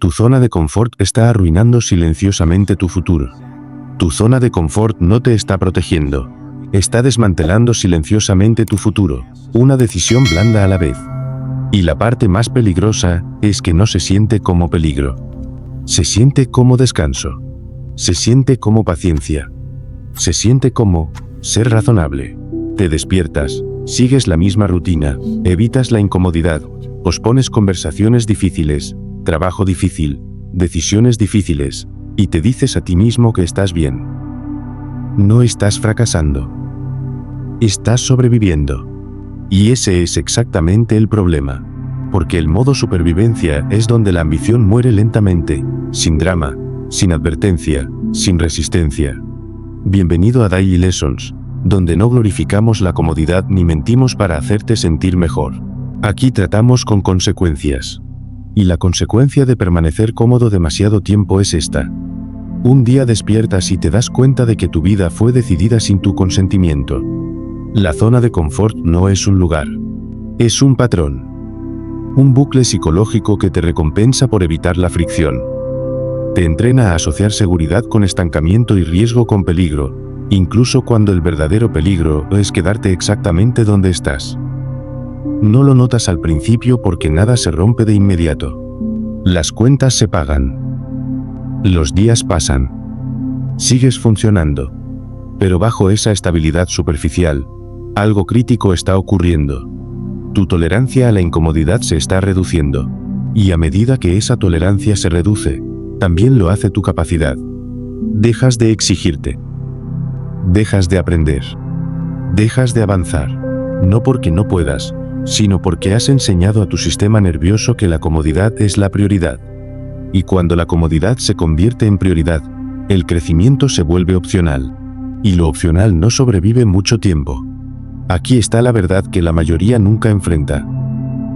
Tu zona de confort está arruinando silenciosamente tu futuro. Tu zona de confort no te está protegiendo. Está desmantelando silenciosamente tu futuro, una decisión blanda a la vez. Y la parte más peligrosa es que no se siente como peligro. Se siente como descanso. Se siente como paciencia. Se siente como ser razonable. Te despiertas, sigues la misma rutina, evitas la incomodidad, pospones conversaciones difíciles, trabajo difícil, decisiones difíciles, y te dices a ti mismo que estás bien. No estás fracasando. Estás sobreviviendo. Y ese es exactamente el problema. Porque el modo supervivencia es donde la ambición muere lentamente, sin drama, sin advertencia, sin resistencia. Bienvenido a Daily Lessons, donde no glorificamos la comodidad ni mentimos para hacerte sentir mejor. Aquí tratamos con consecuencias. Y la consecuencia de permanecer cómodo demasiado tiempo es esta. Un día despiertas y te das cuenta de que tu vida fue decidida sin tu consentimiento. La zona de confort no es un lugar. Es un patrón. Un bucle psicológico que te recompensa por evitar la fricción. Te entrena a asociar seguridad con estancamiento y riesgo con peligro, incluso cuando el verdadero peligro es quedarte exactamente donde estás. No lo notas al principio porque nada se rompe de inmediato. Las cuentas se pagan. Los días pasan. Sigues funcionando. Pero bajo esa estabilidad superficial, algo crítico está ocurriendo. Tu tolerancia a la incomodidad se está reduciendo. Y a medida que esa tolerancia se reduce, también lo hace tu capacidad. Dejas de exigirte. Dejas de aprender. Dejas de avanzar. No porque no puedas, sino porque has enseñado a tu sistema nervioso que la comodidad es la prioridad. Y cuando la comodidad se convierte en prioridad, el crecimiento se vuelve opcional. Y lo opcional no sobrevive mucho tiempo. Aquí está la verdad que la mayoría nunca enfrenta.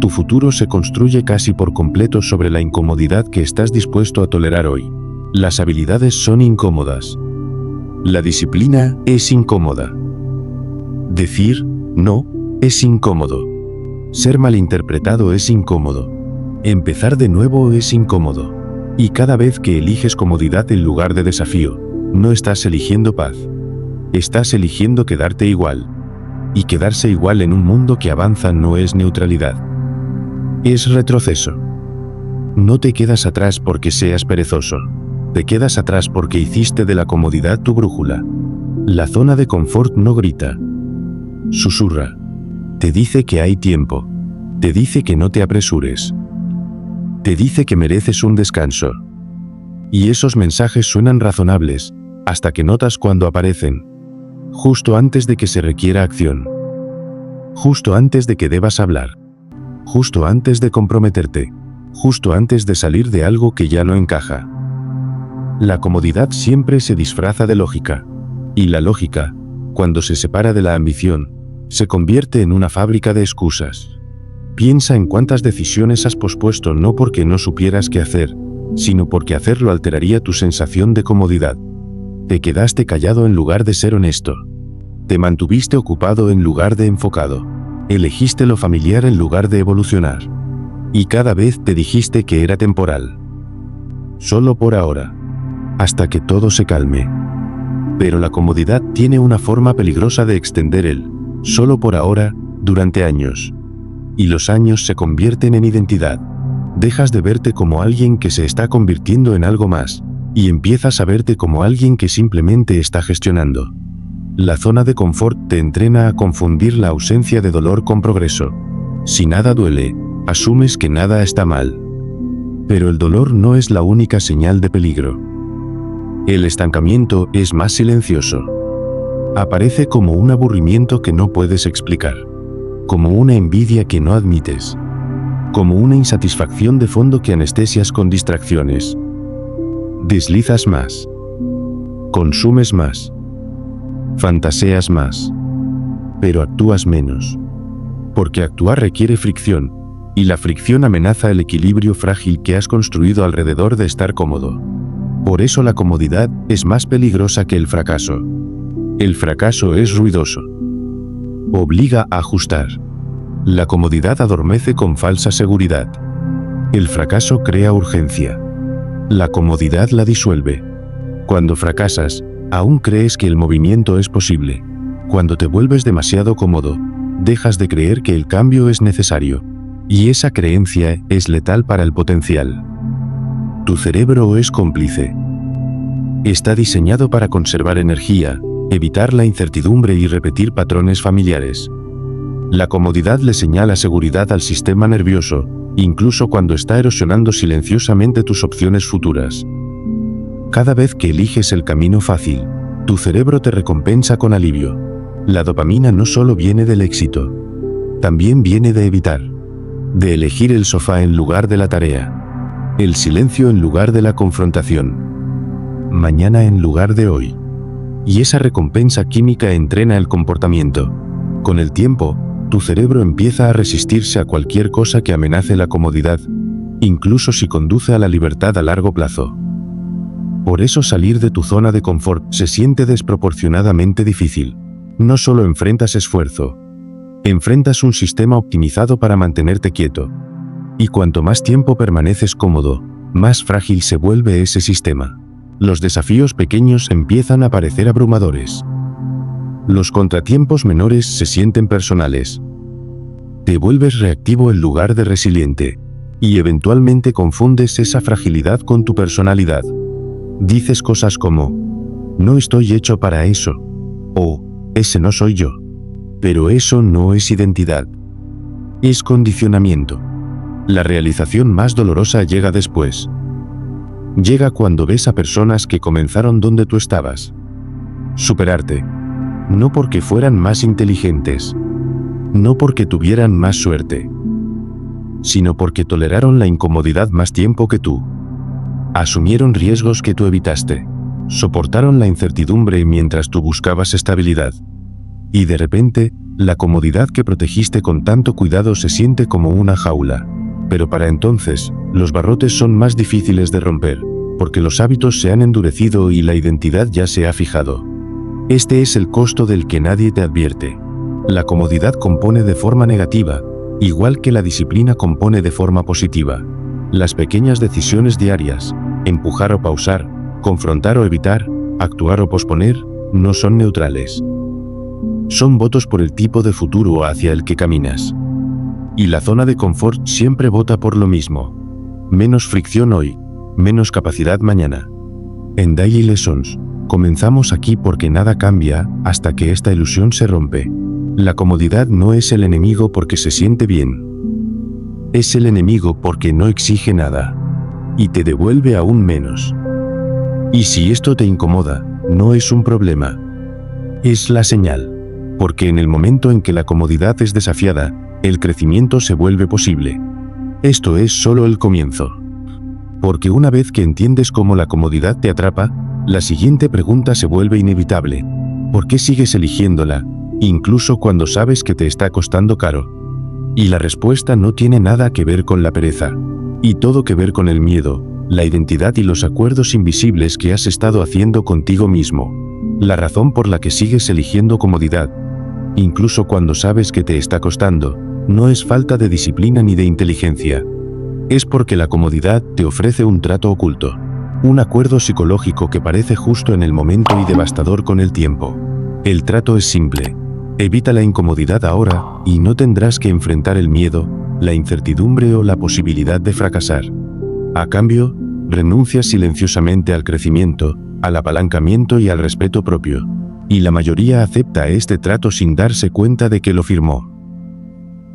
Tu futuro se construye casi por completo sobre la incomodidad que estás dispuesto a tolerar hoy. Las habilidades son incómodas. La disciplina es incómoda. Decir no es incómodo. Ser malinterpretado es incómodo. Empezar de nuevo es incómodo. Y cada vez que eliges comodidad en lugar de desafío, no estás eligiendo paz. Estás eligiendo quedarte igual. Y quedarse igual en un mundo que avanza no es neutralidad. Es retroceso. No te quedas atrás porque seas perezoso. Te quedas atrás porque hiciste de la comodidad tu brújula. La zona de confort no grita. Susurra. Te dice que hay tiempo. Te dice que no te apresures. Te dice que mereces un descanso. Y esos mensajes suenan razonables, hasta que notas cuando aparecen. Justo antes de que se requiera acción. Justo antes de que debas hablar. Justo antes de comprometerte. Justo antes de salir de algo que ya no encaja. La comodidad siempre se disfraza de lógica. Y la lógica, cuando se separa de la ambición, se convierte en una fábrica de excusas. Piensa en cuántas decisiones has pospuesto no porque no supieras qué hacer, sino porque hacerlo alteraría tu sensación de comodidad. Te quedaste callado en lugar de ser honesto. Te mantuviste ocupado en lugar de enfocado. Elegiste lo familiar en lugar de evolucionar. Y cada vez te dijiste que era temporal. Solo por ahora. Hasta que todo se calme. Pero la comodidad tiene una forma peligrosa de extender el solo por ahora, durante años. Y los años se convierten en identidad. Dejas de verte como alguien que se está convirtiendo en algo más, y empiezas a verte como alguien que simplemente está gestionando. La zona de confort te entrena a confundir la ausencia de dolor con progreso. Si nada duele, asumes que nada está mal. Pero el dolor no es la única señal de peligro. El estancamiento es más silencioso. Aparece como un aburrimiento que no puedes explicar. Como una envidia que no admites. Como una insatisfacción de fondo que anestesias con distracciones. Deslizas más. Consumes más. Fantaseas más. Pero actúas menos. Porque actuar requiere fricción, y la fricción amenaza el equilibrio frágil que has construido alrededor de estar cómodo. Por eso la comodidad es más peligrosa que el fracaso. El fracaso es ruidoso. Obliga a ajustar. La comodidad adormece con falsa seguridad. El fracaso crea urgencia. La comodidad la disuelve. Cuando fracasas, aún crees que el movimiento es posible. Cuando te vuelves demasiado cómodo, dejas de creer que el cambio es necesario. Y esa creencia es letal para el potencial. Tu cerebro es cómplice. Está diseñado para conservar energía, evitar la incertidumbre y repetir patrones familiares. La comodidad le señala seguridad al sistema nervioso, incluso cuando está erosionando silenciosamente tus opciones futuras. Cada vez que eliges el camino fácil, tu cerebro te recompensa con alivio. La dopamina no solo viene del éxito, también viene de evitar, de elegir el sofá en lugar de la tarea, el silencio en lugar de la confrontación, mañana en lugar de hoy. Y esa recompensa química entrena el comportamiento. Con el tiempo, tu cerebro empieza a resistirse a cualquier cosa que amenace la comodidad, incluso si conduce a la libertad a largo plazo. Por eso salir de tu zona de confort se siente desproporcionadamente difícil. No solo enfrentas esfuerzo, enfrentas un sistema optimizado para mantenerte quieto. Y cuanto más tiempo permaneces cómodo, más frágil se vuelve ese sistema. Los desafíos pequeños empiezan a parecer abrumadores. Los contratiempos menores se sienten personales. Te vuelves reactivo en lugar de resiliente. Y eventualmente confundes esa fragilidad con tu personalidad. Dices cosas como, no estoy hecho para eso. O, ese no soy yo. Pero eso no es identidad. Es condicionamiento. La realización más dolorosa llega después. Llega cuando ves a personas que comenzaron donde tú estabas. Superarte. No porque fueran más inteligentes. No porque tuvieran más suerte. Sino porque toleraron la incomodidad más tiempo que tú. Asumieron riesgos que tú evitaste. Soportaron la incertidumbre mientras tú buscabas estabilidad. Y de repente, la comodidad que protegiste con tanto cuidado se siente como una jaula. Pero para entonces, los barrotes son más difíciles de romper, porque los hábitos se han endurecido y la identidad ya se ha fijado. Este es el costo del que nadie te advierte. La comodidad compone de forma negativa, igual que la disciplina compone de forma positiva. Las pequeñas decisiones diarias, empujar o pausar, confrontar o evitar, actuar o posponer, no son neutrales. Son votos por el tipo de futuro hacia el que caminas. Y la zona de confort siempre vota por lo mismo. Menos fricción hoy, menos capacidad mañana. En Daily Lessons, comenzamos aquí porque nada cambia hasta que esta ilusión se rompe. La comodidad no es el enemigo porque se siente bien. Es el enemigo porque no exige nada. Y te devuelve aún menos. Y si esto te incomoda, no es un problema. Es la señal. Porque en el momento en que la comodidad es desafiada, el crecimiento se vuelve posible. Esto es solo el comienzo. Porque una vez que entiendes cómo la comodidad te atrapa, la siguiente pregunta se vuelve inevitable. ¿Por qué sigues eligiéndola, incluso cuando sabes que te está costando caro? Y la respuesta no tiene nada que ver con la pereza, y todo que ver con el miedo, la identidad y los acuerdos invisibles que has estado haciendo contigo mismo. La razón por la que sigues eligiendo comodidad, incluso cuando sabes que te está costando, no es falta de disciplina ni de inteligencia. Es porque la comodidad te ofrece un trato oculto. Un acuerdo psicológico que parece justo en el momento y devastador con el tiempo. El trato es simple. Evita la incomodidad ahora, y no tendrás que enfrentar el miedo, la incertidumbre o la posibilidad de fracasar. A cambio, renuncias silenciosamente al crecimiento, al apalancamiento y al respeto propio. Y la mayoría acepta este trato sin darse cuenta de que lo firmó.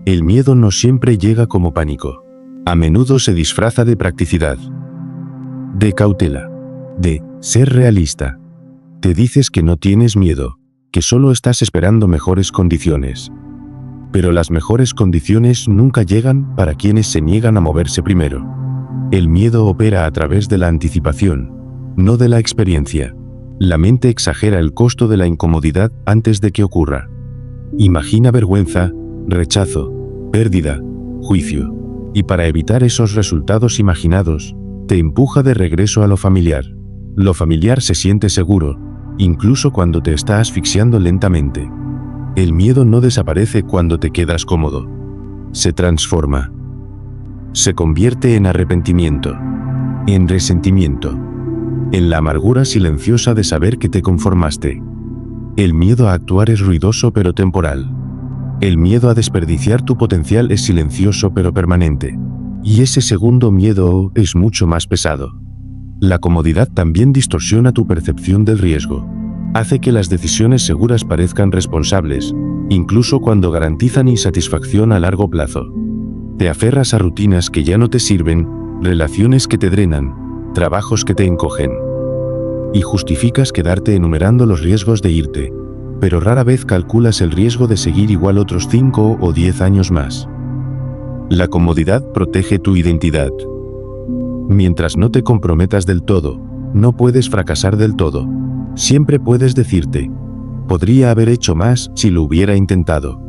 El miedo no siempre llega como pánico. A menudo se disfraza de practicidad, de cautela, de ser realista. Te dices que no tienes miedo, que solo estás esperando mejores condiciones. Pero las mejores condiciones nunca llegan para quienes se niegan a moverse primero. El miedo opera a través de la anticipación, no de la experiencia. La mente exagera el costo de la incomodidad antes de que ocurra. Imagina vergüenza, rechazo, pérdida, juicio. Y para evitar esos resultados imaginados, te empuja de regreso a lo familiar. Lo familiar se siente seguro, incluso cuando te está asfixiando lentamente. El miedo no desaparece cuando te quedas cómodo. Se transforma. Se convierte en arrepentimiento. en resentimiento, en la amargura silenciosa de saber que te conformaste. El miedo a actuar es ruidoso pero temporal. El miedo a desperdiciar tu potencial es silencioso pero permanente. Y ese segundo miedo es mucho más pesado. La comodidad también distorsiona tu percepción del riesgo. Hace que las decisiones seguras parezcan responsables, incluso cuando garantizan insatisfacción a largo plazo. Te aferras a rutinas que ya no te sirven, relaciones que te drenan, trabajos que te encogen. Y justificas quedarte enumerando los riesgos de irte, pero rara vez calculas el riesgo de seguir igual otros 5 o 10 años más. La comodidad protege tu identidad. Mientras no te comprometas del todo, no puedes fracasar del todo. Siempre puedes decirte, podría haber hecho más si lo hubiera intentado.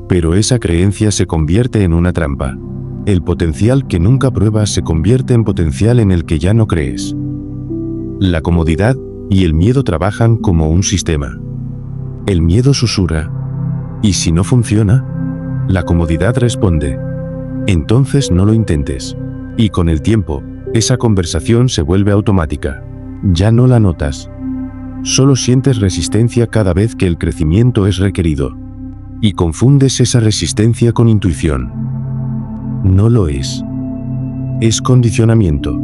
Pero esa creencia se convierte en una trampa. El potencial que nunca pruebas se convierte en potencial en el que ya no crees. La comodidad y el miedo trabajan como un sistema. El miedo susurra. ¿Y si no funciona? La comodidad responde. Entonces no lo intentes. Y con el tiempo, esa conversación se vuelve automática. Ya no la notas. Solo sientes resistencia cada vez que el crecimiento es requerido. Y confundes esa resistencia con intuición. No lo es. Es condicionamiento.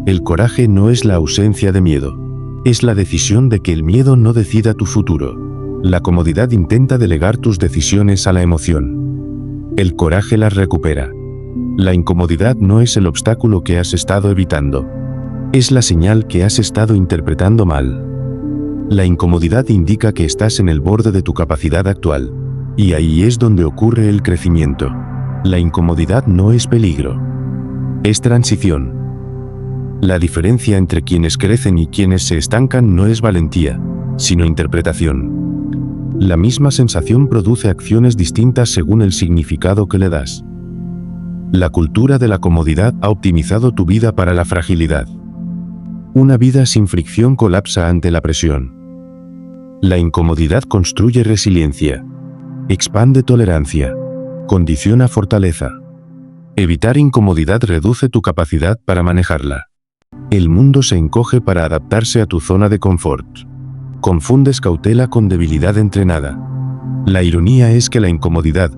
El coraje no es la ausencia de miedo. Es la decisión de que el miedo no decida tu futuro. La comodidad intenta delegar tus decisiones a la emoción. El coraje las recupera. La incomodidad no es el obstáculo que has estado evitando. Es la señal que has estado interpretando mal. La incomodidad indica que estás en el borde de tu capacidad actual. Y ahí es donde ocurre el crecimiento. La incomodidad no es peligro. Es transición. La diferencia entre quienes crecen y quienes se estancan no es valentía, sino interpretación. La misma sensación produce acciones distintas según el significado que le das. La cultura de la comodidad ha optimizado tu vida para la fragilidad. Una vida sin fricción colapsa ante la presión. La incomodidad construye resiliencia. Expande tolerancia. Condiciona fortaleza. Evitar incomodidad reduce tu capacidad para manejarla. El mundo se encoge para adaptarse a tu zona de confort. Confundes cautela con debilidad entrenada. La ironía es que la incomodidad,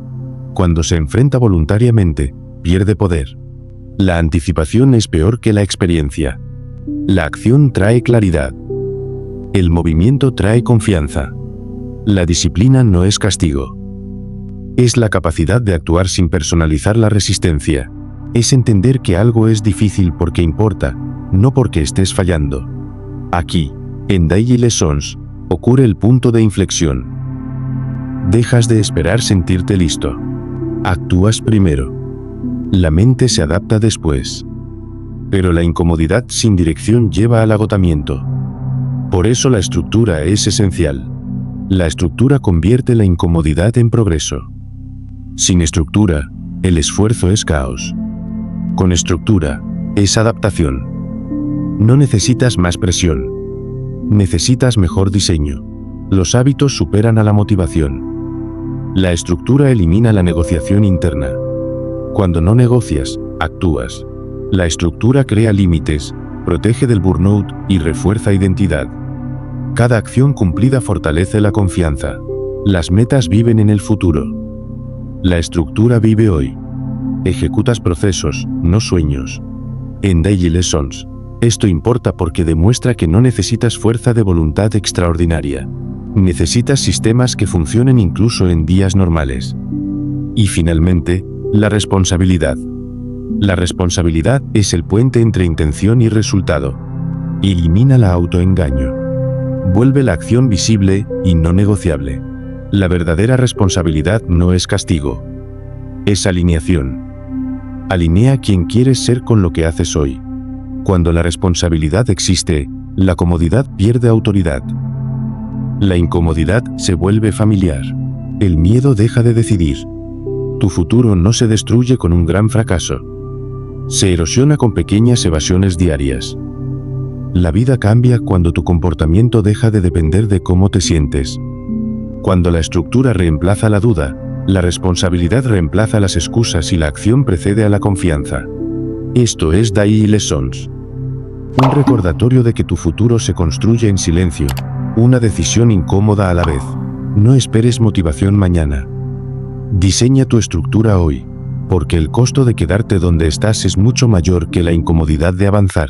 cuando se enfrenta voluntariamente, pierde poder. La anticipación es peor que la experiencia. La acción trae claridad. El movimiento trae confianza. La disciplina no es castigo. Es la capacidad de actuar sin personalizar la resistencia. Es entender que algo es difícil porque importa, no porque estés fallando. Aquí, en Daily Lessons, ocurre el punto de inflexión. Dejas de esperar sentirte listo. Actúas primero. La mente se adapta después. Pero la incomodidad sin dirección lleva al agotamiento. Por eso la estructura es esencial. La estructura convierte la incomodidad en progreso. Sin estructura, el esfuerzo es caos. Con estructura, es adaptación. No necesitas más presión. Necesitas mejor diseño. Los hábitos superan a la motivación. La estructura elimina la negociación interna. Cuando no negocias, actúas. La estructura crea límites, protege del burnout y refuerza identidad. Cada acción cumplida fortalece la confianza. Las metas viven en el futuro. La estructura vive hoy. Ejecutas procesos, no sueños. En Daily Lessons, esto importa porque demuestra que no necesitas fuerza de voluntad extraordinaria. Necesitas sistemas que funcionen incluso en días normales. Y finalmente, la responsabilidad. La responsabilidad es el puente entre intención y resultado. Elimina el autoengaño. Vuelve la acción visible y no negociable. La verdadera responsabilidad no es castigo. Es alineación. Alinea quien quieres ser con lo que haces hoy. Cuando la responsabilidad existe, la comodidad pierde autoridad. La incomodidad se vuelve familiar. El miedo deja de decidir. Tu futuro no se destruye con un gran fracaso. Se erosiona con pequeñas evasiones diarias. La vida cambia cuando tu comportamiento deja de depender de cómo te sientes. Cuando la estructura reemplaza la duda, la responsabilidad reemplaza las excusas y la acción precede a la confianza. Esto es Daily Lessons. Un recordatorio de que tu futuro se construye en silencio. Una decisión incómoda a la vez. No esperes motivación mañana. Diseña tu estructura hoy, porque el costo de quedarte donde estás es mucho mayor que la incomodidad de avanzar.